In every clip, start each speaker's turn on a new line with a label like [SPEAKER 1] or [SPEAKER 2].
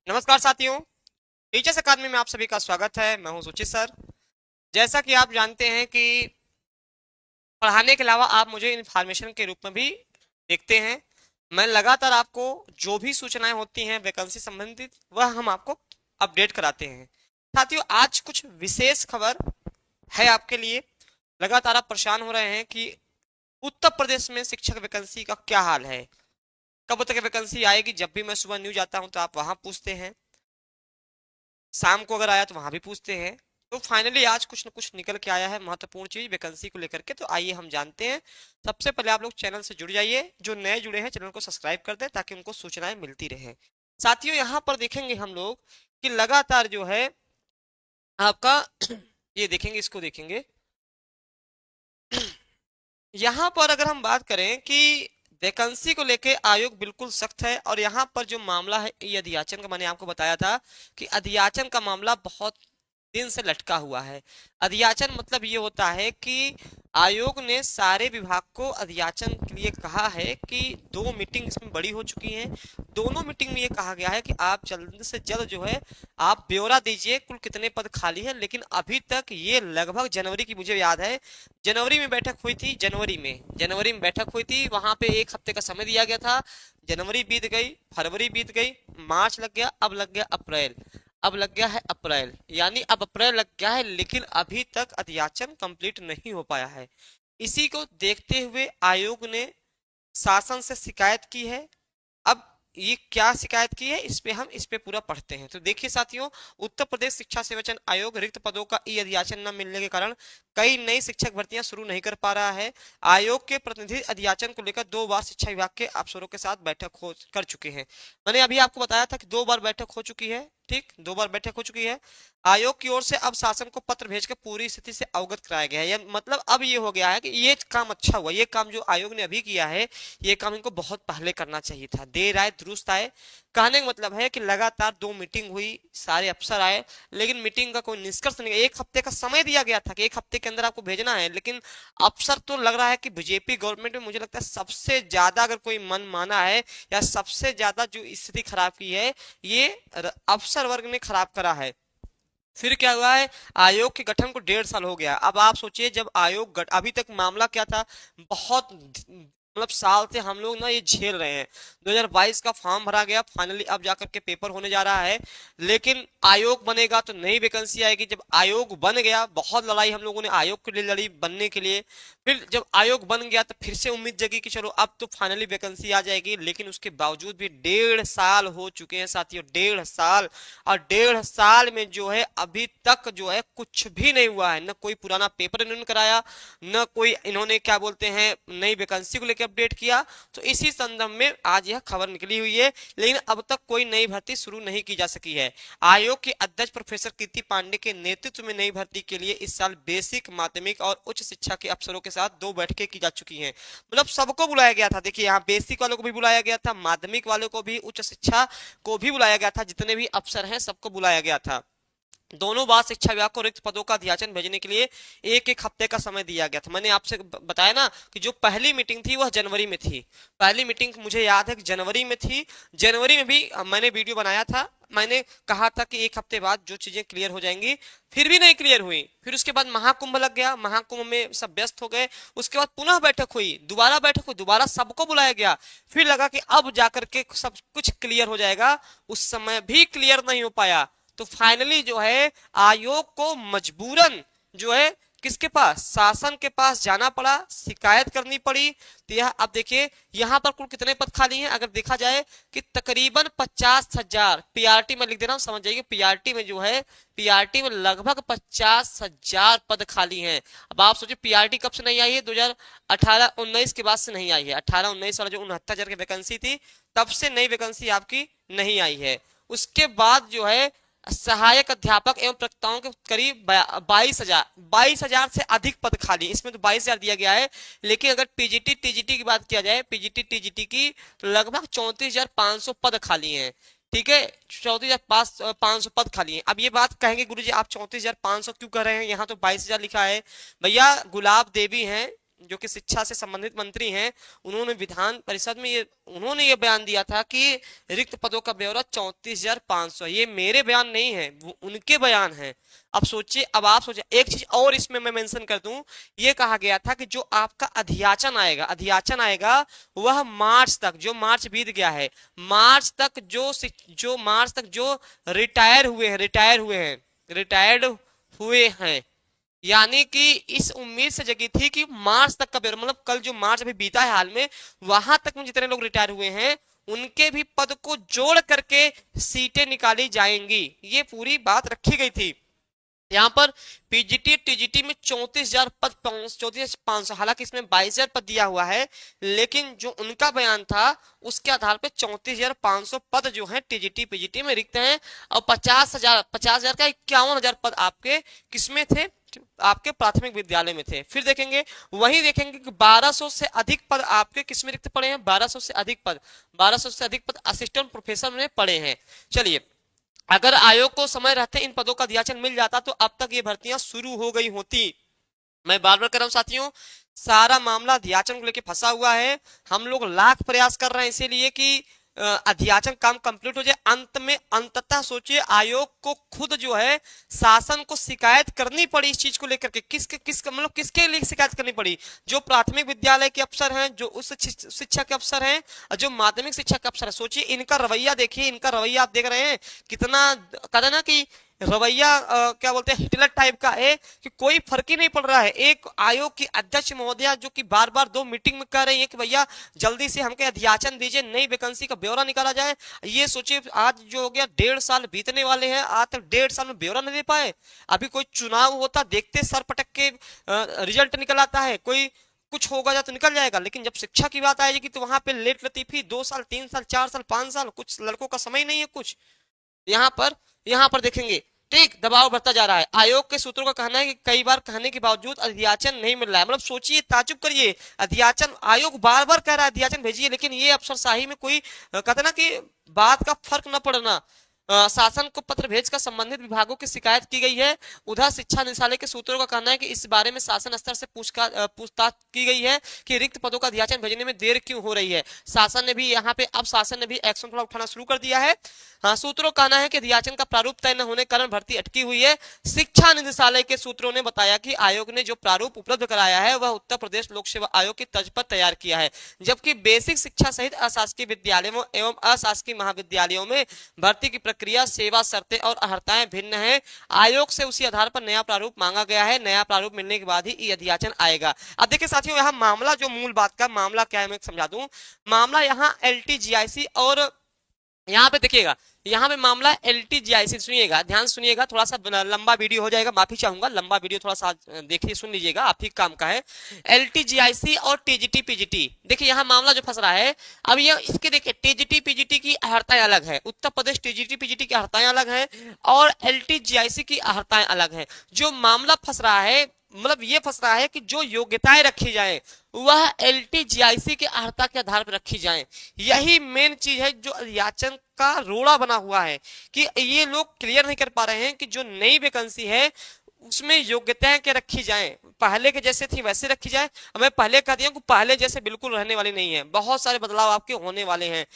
[SPEAKER 1] नमस्कार साथियों। टीचर्स अकादमी में आप सभी का स्वागत है। मैं हूं सुचित सर। जैसा कि आप जानते हैं कि पढ़ाने के अलावा आप मुझे इन्फॉर्मेशन के रूप में भी देखते हैं। मैं लगातार आपको जो भी सूचनाएं होती हैं वैकेंसी संबंधित वह हम आपको अपडेट कराते हैं। साथियों, आज कुछ विशेष खबर है आपके लिए। लगातार आप परेशान हो रहे हैं कि उत्तर प्रदेश में शिक्षक वैकेंसी का क्या हाल है, कब तक वैकेंसी आएगी। जब भी मैं सुबह न्यूज आता हूं तो आप वहां पूछते हैं, शाम को अगर आया तो वहां भी पूछते हैं। तो फाइनली आज कुछ न कुछ निकल के आया है महत्वपूर्ण चीज वैकेंसी को लेकर के। तो आइए हम जानते हैं। सबसे पहले आप लोग चैनल से जुड़ जाइए, जो नए जुड़े हैं चैनल को सब्सक्राइब कर दें ताकि उनको सूचनाएं मिलती रहे। साथियों, यहाँ पर देखेंगे हम लोग कि लगातार जो है आपका ये देखेंगे, इसको देखेंगे। यहाँ पर अगर हम बात करें कि वैकेंसी को लेके आयोग बिल्कुल सख्त है, और यहाँ पर जो मामला है ये अधियाचन का, मैंने आपको बताया था कि अधियाचन का मामला बहुत दिन से लटका हुआ है। अधियाचन मतलब ये होता है कि आयोग ने सारे विभाग को अधियाचन के लिए कहा है कि दो मीटिंग इसमें बड़ी हो चुकी हैं। दोनों मीटिंग में ये कहा गया है कि आप जल्द से जल्द जो है आप ब्यौरा दीजिए कुल कितने पद खाली है। लेकिन अभी तक ये लगभग जनवरी की, मुझे याद है जनवरी में बैठक हुई थी, जनवरी में बैठक हुई थी, वहां पे एक हफ्ते का समय दिया गया था। जनवरी बीत गई, फरवरी बीत गई, मार्च लग गया, अब लग गया अप्रैल, अब लग गया है अप्रैल, यानी अब अप्रैल लग गया है, लेकिन अभी तक अधियाचन कंप्लीट नहीं हो पाया है। इसी को देखते हुए आयोग ने शासन से शिकायत की है। अब ये क्या शिकायत की है, इस पे पूरा पढ़ते हैं। तो देखिए साथियों, उत्तर प्रदेश शिक्षा सेवाचयन आयोग रिक्त पदों का ई अधियाचन न मिलने के कारण कई नई शिक्षक भर्तियां शुरू नहीं कर पा रहा है। आयोग के प्रतिनिधि अधियाचन को लेकर 2 बार शिक्षा विभाग के अफसरों के साथ बैठक हो कर चुके हैं। मैंने अभी आपको बताया था कि 2 बार बैठक हो चुकी है। ठीक, 2 बार बैठक हो चुकी है। आयोग की ओर से अब शासन को पत्र भेजकर पूरी स्थिति से अवगत कराया गया है। मतलब अब ये हो गया है कि ये काम अच्छा हुआ, ये काम जो आयोग ने अभी किया है ये काम इनको बहुत पहले करना चाहिए था। देर आए दुरुस्त आए, कहने का मतलब है कि लगातार 2 मीटिंग हुई, सारे अफसर आए, लेकिन मीटिंग का कोई निष्कर्ष नहीं। एक हफ्ते का समय दिया गया था कि एक हफ्ते के अंदर आपको भेजना है, लेकिन अफसर तो लग रहा है कि बीजेपी गवर्नमेंट में मुझे लगता है सबसे ज्यादा अगर कोई मन माना है या सबसे ज्यादा जो स्थिति खराब की है ये अफसर वर्ग ने खराब करा है। फिर क्या हुआ है, आयोग के गठन को 1.5 साल हो गया। अब आप सोचिए, जब अभी तक मामला क्या था, बहुत मतलब साल से हम लोग ना ये झेल रहे हैं। 2022 का फॉर्म भरा गया, फाइनली अब जाकर के पेपर होने जा रहा है। लेकिन आयोग बनेगा तो नई वैकेंसी आएगी। जब आयोग बन गया, बहुत लड़ाई हम लोगों ने आयोग के लिए लड़ी बनने के लिए। फिर जब आयोग बन गया तो फिर से उम्मीद जगी कि चलो अब तो फाइनली वैकेंसी आ जाएगी। लेकिन उसके बावजूद भी 1.5 साल हो चुके हैं साथियों, 1.5 साल। और 1.5 साल में जो है अभी तक जो है कुछ भी नहीं हुआ है। न कोई पुराना पेपर इन्होंने कराया, न कोई इन्होंने क्या बोलते हैं नई वैकेंसी को लेकर अपडेट किया। तो इसी संदर्भ में आज यह खबर निकली हुई है। लेकिन अब तक कोई नई भर्ती शुरू नहीं की जा सकी है। आयोग के अध्यक्ष प्रोफेसर कीर्ति पांडे के नेतृत्व में नई भर्ती के लिए इस साल बेसिक, माध्यमिक और उच्च शिक्षा के अफसरों के साथ 2 बैठकें की जा चुकी हैं। मतलब सबको बुलाया गया था। देखिए, यहाँ बेसिक वालों को भी बुलाया गया था, माध्यमिक वालों को भी, उच्च शिक्षा को भी बुलाया गया था। जितने भी अफसर हैं सबको बुलाया गया था। दोनों बार शिक्षा विभाग को रिक्त पदों का अध्याचन भेजने के लिए एक एक हफ्ते का समय दिया गया था। मैंने आपसे बताया ना कि जो पहली मीटिंग थी वह जनवरी में थी। पहली मीटिंग मुझे याद है कि जनवरी में थी। जनवरी में भी मैंने वीडियो बनाया था। मैंने कहा था कि एक हफ्ते बाद जो चीजें क्लियर हो जाएंगी, फिर भी नहीं क्लियर हुई। फिर उसके बाद महाकुंभ लग गया, महाकुंभ में सब व्यस्त हो गए। उसके बाद पुनः बैठक हुई, दोबारा बैठक हुई, दोबारा सबको बुलाया गया। फिर लगा कि अब जाकर के सब कुछ क्लियर हो जाएगा, उस समय भी क्लियर नहीं हो पाया। तो फाइनली जो है आयोग को मजबूरन जो है किसके पास, शासन के पास जाना पड़ा, शिकायत करनी पड़ी। तो यह अब देखिए यहां पर कुल कितने पद खाली हैं अगर देखा जाए कि तकरीबन 50,000, पीआरटी में लिख दे रहा हूं समझ जाइए, पीआरटी में जो है पीआरटी में लगभग 50,000 पद खाली हैं। अब आप सोचिए पीआरटी कब से नहीं आई है, 2018-19 के बाद से नहीं आई है। 18-19 वाला जो 69,000 की वैकेंसी थी तब से नई वैकेंसी आपकी नहीं आई है। उसके बाद जो है सहायक अध्यापक एवं प्रवक्ताओं के करीब 22,000 से अधिक पद खाली। इसमें तो 22,000 दिया गया है, लेकिन अगर पीजीटी टीजीटी की बात किया जाए, पीजीटी टीजीटी की, तो लगभग 34,500 पद खाली हैं। ठीक है, 34,500 पद खाली हैं। अब ये बात कहेंगे गुरुजी आप 34,500 क्यों कर रहे हैं, यहाँ तो 22,000 लिखा है। भैया गुलाब देवी हैं, जो कि शिक्षा से संबंधित मंत्री हैं, उन्होंने विधान परिषद में ये बयान दिया था कि रिक्त पदों का ब्यौरा 34,500। ये मेरे बयान नहीं है, वो उनके बयान है। अब सोचिए, अब आप सोचिए, एक चीज और इसमें मैं मेंशन कर दूं, ये कहा गया था कि जो आपका अध्याचन आएगा वह मार्च तक, जो मार्च बीत गया है, मार्च तक जो रिटायर्ड हुए हैं, यानी कि इस उम्मीद से जगी थी कि मार्च तक का ब्यौरा, मतलब कल जो मार्च अभी बीता है हाल में, वहां तक में जितने लोग रिटायर हुए हैं उनके भी पद को जोड़ करके सीटें निकाली जाएंगी, ये पूरी बात रखी गई थी। यहाँ पर पीजीटी टीजीटी में 34,500, हालांकि इसमें 22,000 पद दिया हुआ है, लेकिन जो उनका बयान था उसके आधार पर 34,500 पद जो है टीजीटी पीजीटी में रिक्त हैं, और 50,000 का 51,000 पद आपके किसमें थे, आपके प्राथमिक विद्यालय में थे। फिर देखेंगे, वही देखेंगे कि 1200 से अधिक पद आपके किसमें रिक्त पड़े हैं, 1200 से अधिक पद असिस्टेंट प्रोफेसर में पड़े हैं। चलिए, अगर आयोग को समय रहते इन पदों का अध्याचन मिल जाता तो अब तक ये भर्तियां शुरू हो गई होती। मैं बार बार कर रहा हूं साथियों, सारा मामला अध्याचन को लेकर फंसा हुआ है। हम लोग लाख प्रयास कर रहे हैं इसीलिए कि अध्याचन काम कंप्लीट हो जाए। अंत में अंततः सोचिए, आयोग को खुद जो है शासन को शिकायत करनी पड़ी इस चीज को लेकर के। किसके लिए शिकायत करनी पड़ी, जो प्राथमिक विद्यालय के अफसर हैं, जो उच्च शिक्षा के अफसर हैं, और जो माध्यमिक शिक्षा के अफसर है। सोचिए इनका रवैया देखिए, इनका रवैया आप देख रहे हैं कितना, कहते ना कि रवैया क्या बोलते हैं, हिटलर टाइप का है, कि कोई फर्क ही नहीं पड़ रहा है। एक आयोग की अध्यक्ष महोदया जो कि बार बार 2 मीटिंग में कह रही है कि भैया जल्दी से हमके अध्याचन दीजिए, नई वैकेंसी का ब्यौरा निकाला जाए। ये सोचिए, आज जो हो गया 1.5 साल बीतने वाले हैं, आज तक 1.5 साल में ब्यौरा नहीं दे पाए। अभी कोई चुनाव होता, देखते सर पटक के रिजल्ट निकल आता है, कोई कुछ होगा या तो निकल जाएगा, लेकिन जब शिक्षा की बात आएगी तो वहां पे लेट लतीफी 2 साल 3 साल 4 साल 5 साल, कुछ लड़कों का समय नहीं है कुछ। यहाँ पर देखेंगे, ठीक दबाव बढ़ता जा रहा है। आयोग के सूत्रों का कहना है कि कई बार कहने के बावजूद अध्याचन नहीं मिल रहा है। मतलब सोचिए, ताजुब करिए, अध्याचन आयोग बार बार कह रहा है अध्याचन भेजिए, लेकिन ये अफसरशाही में कोई कहते ना कि बात का फर्क न पड़ना। शासन को पत्र भेजकर संबंधित विभागों की शिकायत की गई है। उधर शिक्षा निदेशालय के सूत्रों का कहना है कि इस बारे में शासन स्तर से पूछताछ की गई है कि रिक्त पदों का अध्याचन भेजने में देर क्यों हो रही है। शासन ने भी एक्शन थोड़ा उठाना शुरू कर दिया है। हाँ, सूत्रों का कहना है कि अध्याचन का प्रारूप तय न होने के कारण भर्ती अटकी हुई है। शिक्षा निदेशालय के सूत्रों ने बताया कि आयोग ने जो प्रारूप उपलब्ध कराया है वह उत्तर प्रदेश लोक सेवा आयोग की तर्ज पर तैयार किया है, जबकि बेसिक शिक्षा सहित अशासकीय विद्यालयों एवं अशासकीय महाविद्यालयों में भर्ती की प्रक्रिया, सेवा शर्तें और अर्हताएं भिन्न है। आयोग से उसी आधार पर नया प्रारूप मांगा गया है। नया प्रारूप मिलने के बाद ही ये अध्याचन आएगा। अब देखिए साथियों, यहाँ मामला, जो मूल बात का मामला क्या है मैं समझा दूं। मामला यहाँ LTGIC और यहाँ पे देखिएगा, यहाँ पे मामला LTGIC, सुनिएगा, ध्यान सुनिएगा, थोड़ा सा लंबा वीडियो हो जाएगा, माफी चाहूंगा, लंबा वीडियो थोड़ा सा देखिए, सुन लीजिएगा, आप ही काम का है। LTGIC और TGT PGT, देखिए यहाँ मामला जो फंस रहा है। अब ये इसके देखिए, TGT PGT की अर्हताएं अलग है, उत्तर प्रदेश TGT PGT की अर्हताएं अलग है, और LTGIC की अर्हताएं अलग है। जो मामला फंस रहा है, मतलब ये फंस रहा है कि जो योग्यताएं रखी जाए वह LTGIC के अर्हता के आधार पर रखी जाए। यही मेन चीज है जो अध्याचन का रोड़ा बना हुआ है, कि ये लोग क्लियर नहीं कर पा रहे हैं कि जो नई वैकेंसी है उसमें योग्यताएं क्या रखी जाए, पहले के जैसे थी वैसे रखी जाए। मैं पहले कह दिया कि पहले जैसे बिल्कुल रहने वाली नहीं है, बहुत सारे बदलाव आपके होने वाले हैं।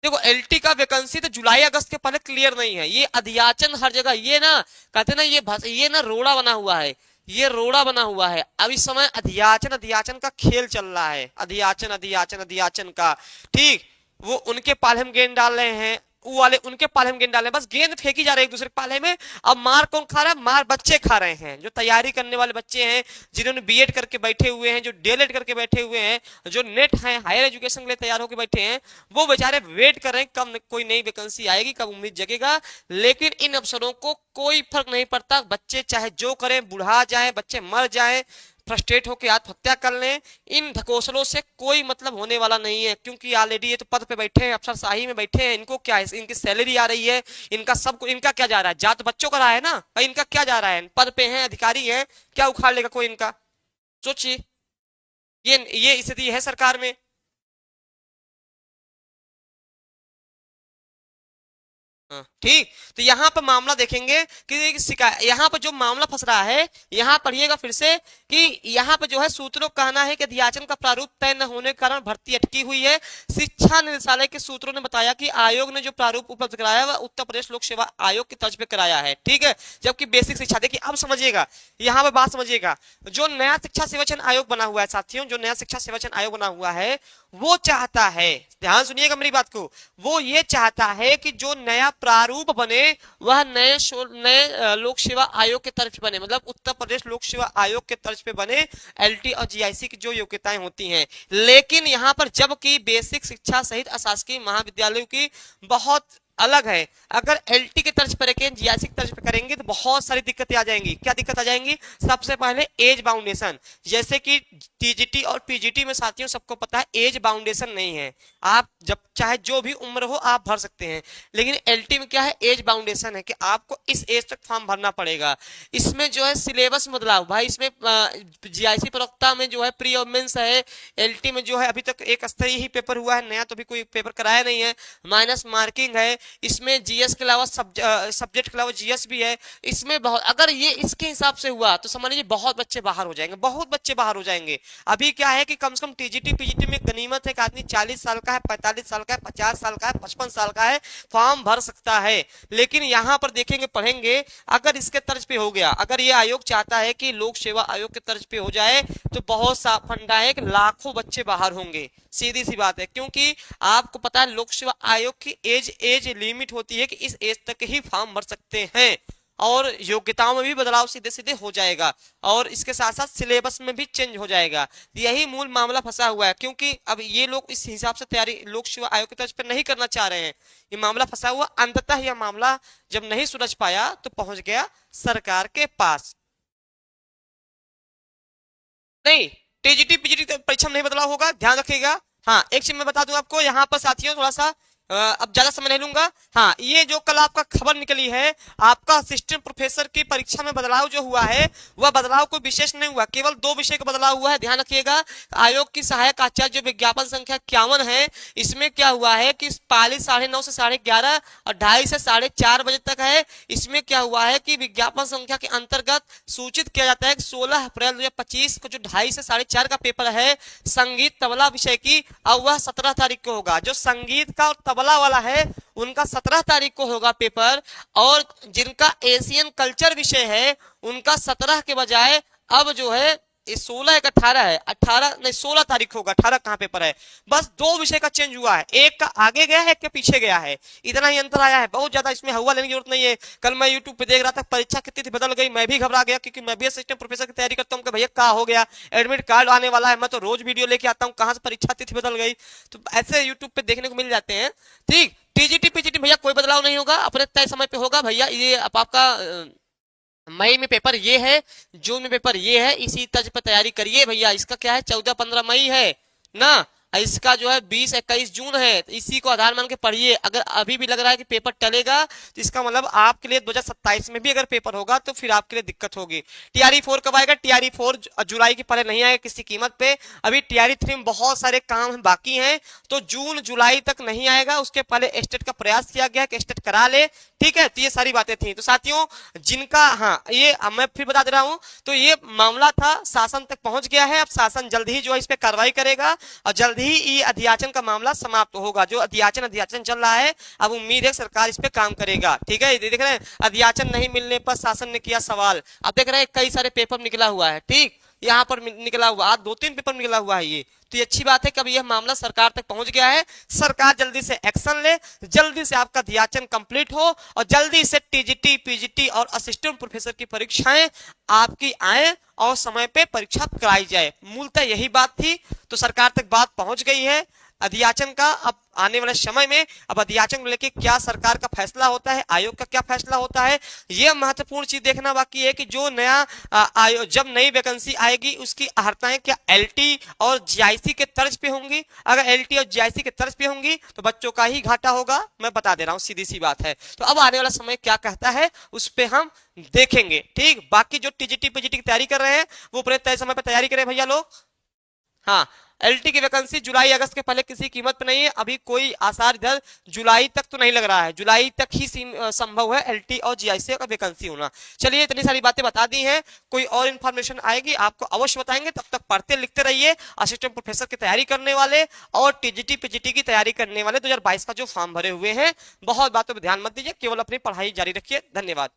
[SPEAKER 1] देखो, LT का वैकेंसी तो जुलाई अगस्त के पहले क्लियर नहीं है। ये अध्याचन हर जगह, ये ना कहते ना, ये ना रोड़ा बना हुआ है, ये रोड़ा बना हुआ है। अब इस समय अध्याचन का खेल चल रहा है, अध्याचन का, ठीक। वो उनके पाले हम गेंद डाल रहे हैं, वो वाले उनके पाले हम गेंद डाल रहे हैं, बस गेंद फेंकी जा रही है एक दूसरे के पाले में। अब मार कौन खा रहा है, मार बच्चे खा रहे हैं, जो तैयारी करने वाले बच्चे हैं, जिन्होंने BEd करके बैठे हुए हैं, जो DLED करके बैठे हुए हैं, जो नेट है हायर एजुकेशन के लिए तैयार होकर बैठे हैं, वो बेचारे वेट कर रहे हैं कब कोई नई वैकेंसी आएगी, कब उम्मीद जगेगा। लेकिन इन अफसरों को कोई फर्क नहीं पड़ता, बच्चे चाहे जो करें, बुढ़ा जाए, बच्चे मर जाए, फ्रस्ट्रेट होकर आत्महत्या कर लें, इन ढकोसलों से कोई मतलब होने वाला नहीं है, क्योंकि ऑलरेडी ये तो पद पे बैठे हैं, अफसरशाही में बैठे हैं। इनको क्या है, इनकी सैलरी आ रही है, इनका सब, इनका क्या जा रहा है, जात बच्चों का रहा है ना भाई, इनका क्या जा रहा है, पद पे हैं, अधिकारी हैं, क्या उखाड़ लेगा कोई इनका। सोचिए, ये स्थिति है सरकार में। हाँ, ठीक। तो यहाँ पर मामला देखेंगे कि शिकायत, यहाँ पर जो मामला फंस रहा है, यहाँ पढ़िएगा फिर से कि यहाँ पर जो है सूत्रों का कहना है कि अध्याचन का प्रारूप तय न होने के कारण भर्ती अटकी हुई है। शिक्षा निदेशालय के सूत्रों ने बताया कि आयोग ने जो प्रारूप उपलब्ध कराया वह उत्तर प्रदेश लोक सेवा आयोग की तर्ज पे कराया है, ठीक है। जबकि बेसिक शिक्षा, देखिए अब समझिएगा, यहाँ पर बात समझिएगा, जो नया शिक्षा सेवाचयन आयोग बना हुआ है साथियों, जो नया शिक्षा सेवाचयन आयोग बना हुआ है वो चाहता है, ध्यान सुनिएगा मेरी बात को, वो ये चाहता है कि जो नया प्रारूप बने वह नए लोक सेवा आयोग के तर्ज पे बने, मतलब उत्तर प्रदेश लोक सेवा आयोग के तर्ज पे बने, एलटी और जीआईसी की जो योग्यताएं होती हैं। लेकिन यहाँ पर जबकि बेसिक शिक्षा सहित अशासकीय महाविद्यालयों की बहुत अलग है, अगर एलटी के तर्ज पर रखें, जीआईसी के तर्ज पर करेंगे तो बहुत सारी दिक्कतें आ जाएंगी। क्या दिक्कत आ जाएंगी? सबसे पहले एज बाउंडेशन, जैसे कि टीजीटी और पीजीटी में साथियों सबको पता है एज बाउंडेशन नहीं है, आप जब चाहे जो भी उम्र हो आप भर सकते हैं। लेकिन एलटी में क्या है, एज बाउंडेशन है कि आपको इस एज तक फॉर्म भरना पड़ेगा। इसमें जो है सिलेबस बदलाव भाई, इसमें जीआईसी प्रवक्ता में जो है प्री और मेंस है, एलटी में जो है अभी तक एक स्तरीय ही पेपर हुआ है, नया तो भी कोई पेपर कराया नहीं है, माइनस मार्किंग है, इसमें जीएस के अलावा सब्जेक्ट के अलावा जीएस भी है। इसमें बहुत, अगर ये इसके हिसाब से हुआ तो समझ लीजिए बहुत बच्चे बाहर हो जाएंगे, बहुत बच्चे बाहर हो जाएंगे। अभी क्या है कि कम से कम टीजीटी पीजीटी में गनीमत है कि आदमी 40 साल का है, 45 साल का है, 50 साल का है, 55 साल का है, फॉर्म भर सकता है। लेकिन यहां पर देखेंगे पढ़ेंगे, अगर इसके तर्ज पे हो गया, अगर ये आयोग चाहता है कि लोक सेवा आयोग के तर्ज पे हो जाए तो बहुत सा फंडा है कि लाखों बच्चे बाहर होंगे, सीधी सी बात है। क्योंकि आपको पता है लोक सेवा आयोग की एज लिमिट होती है कि इस एज तक ही फॉर्म भर सकते हैं, और योग्यताओं में भी बदलाव सीधे सीधे हो जाएगा, और इसके साथ साथ सिलेबस में भी चेंज हो जाएगा। यही मूल मामला फंसा हुआ है, क्योंकि अब ये लोग इस हिसाब से तैयारी लोक सेवा आयोग की तर्ज पर नहीं करना चाह रहे हैं, ये मामला फंसा हुआ। अंततः यह मामला जब नहीं सुलझ पाया तो पहुंच गया सरकार के पास। नहीं, टीजीटी पीजीटी परीक्षा में नहीं बदलाव होगा, ध्यान रखिएगा। हाँ, एक चीज मैं बता दूं आपको यहाँ पर साथियों, थोड़ा सा अब ज्यादा समय नहीं लूंगा। हाँ, ये जो कल आपका खबर निकली है, आपका असिस्टेंट प्रोफेसर की परीक्षा में बदलाव जो हुआ है, वह बदलाव कोई विशेष नहीं हुआ, केवल 2 विषय का बदलाव हुआ है, ध्यान रखिएगा। आयोग की सहायक आचार्य जो विज्ञापन संख्या 51 है, इसमें क्या हुआ है कि पाली 9:30 से 11:30 और 2:30 से 4:30 बजे तक है। इसमें क्या हुआ है कि विज्ञापन संख्या के अंतर्गत सूचित किया जाता है कि 16 अप्रैल 2025 को जो 2:30 से 4:30 का पेपर है संगीत तबला विषय की, और वह 17 तारीख को होगा। जो संगीत का और तबला वाला है उनका 17 तारीख को होगा पेपर, और जिनका एशियन कल्चर विषय है उनका 17 के बजाय अब जो है 16 एक 18 है, 18 नहीं 16 तारीख होगा। 18 कहाँ पेपर है? बस 2 विषय का चेंज हुआ है, एक का आगे गया है, एक के पीछे गया है, इतना ही अंतर आया है। बहुत ज्यादा इसमें हवा लेने की जरूरत नहीं है। कल मैं यूट्यूब पे देख रहा था, परीक्षा की तिथि बदल गई, मैं भी घबरा गया, क्योंकि मैं भी असिस्टेंट प्रोफेसर की तैयारी करता हूँ कि भैया क्या हो गया, एडमिट कार्ड आने वाला है, मैं तो रोज वीडियो लेके आता हूँ, कहाँ से परीक्षा तिथि बदल गई। तो ऐसे यूट्यूब पे देखने को मिल जाते हैं। ठीक, टीजीटी पीजीटी भैया कोई बदलाव नहीं होगा, अपने तय समय पे होगा भैया। ये अब आपका मई में पेपर ये है, जून में पेपर ये है, इसी तर्ज पर तैयारी करिए भैया। इसका क्या है 14-15 मई है ना, इसका जो है 20-21 जून है, तो इसी को आधार मान के पढ़िए। अगर अभी भी लग रहा है कि पेपर टलेगा तो इसका मतलब आपके लिए 2027 में भी अगर पेपर होगा तो फिर आपके लिए दिक्कत होगी। टीआरई 4 कब आएगा? टीआरई 4 जुलाई के पहले नहीं आएगा किसी कीमत पे। अभी टीआरई 3 में बहुत सारे काम बाकी हैं, तो जून जुलाई तक नहीं आएगा, उसके पहले स्टेट का प्रयास किया गया कि स्टेट करा ले, ठीक है। तो ये सारी बातें थी। तो साथियों जिनका, हाँ ये मैं फिर बता दे रहा हूं, तो ये मामला था शासन तक पहुंच गया है। अब शासन जल्द ही जो है इस पे कार्रवाई करेगा, और जल्द ही ये अध्याचन का मामला समाप्त होगा। जो अध्याचन चल रहा है, अब उम्मीद है सरकार इस पे काम करेगा, ठीक है। देख रहे हैं, अध्याचन नहीं मिलने पर शासन ने किया सवाल। अब देख रहे हैं कई सारे पेपर निकला हुआ है, ठीक, यहाँ पर निकला हुआ, आज 2-3 पेपर निकला हुआ है ये। तो ये अच्छी बात है कि अब यह मामला सरकार तक पहुंच गया है। सरकार जल्दी से एक्शन ले, जल्दी से आपका अध्याचन कंप्लीट हो, और जल्दी से टीजीटी पीजीटी और असिस्टेंट प्रोफेसर की परीक्षाएं आपकी आए और समय पे परीक्षा कराई जाए। मूलतः यही बात थी। तो सरकार तक बात पहुंच गई है अध्याचन का। अब आने वाले समय में अब अध्याचन को लेकर क्या सरकार का फैसला होता है, आयोग का क्या फैसला होता है, यह महत्वपूर्ण चीज देखना बाकी है कि जो नया आयोग, जब नई वैकेंसी आएगी उसकी अहर्ताएं क्या एलटी और जीआईसी के तर्ज पे होंगी। अगर एलटी और जीआईसी के तर्ज पे होंगी तो बच्चों का ही घाटा होगा, मैं बता दे रहा हूं, सीधी सी बात है। तो अब आने वाला समय क्या कहता है उस पर हम देखेंगे, ठीक। बाकी जो टीजीटी पीजीटी की तैयारी कर रहे हैं वो अपने तय समय पर तैयारी करें भैया लोग। हाँ, एलटी की वैकेंसी जुलाई अगस्त के पहले किसी कीमत पे नहीं है, अभी कोई आसार इधर जुलाई तक तो नहीं लग रहा है, जुलाई तक ही संभव है एलटी और जीआईसी का वैकेंसी होना। चलिए इतनी सारी बातें बता दी हैं, कोई और इन्फॉर्मेशन आएगी आपको अवश्य बताएंगे, तब तक पढ़ते लिखते रहिए। असिस्टेंट प्रोफेसर की तैयारी करने वाले और टीजीटी पीजीटी की तैयारी करने वाले 2022 का जो फॉर्म भरे हुए हैं, बहुत बातों पर ध्यान मत दीजिए, केवल अपनी पढ़ाई जारी रखिए। धन्यवाद।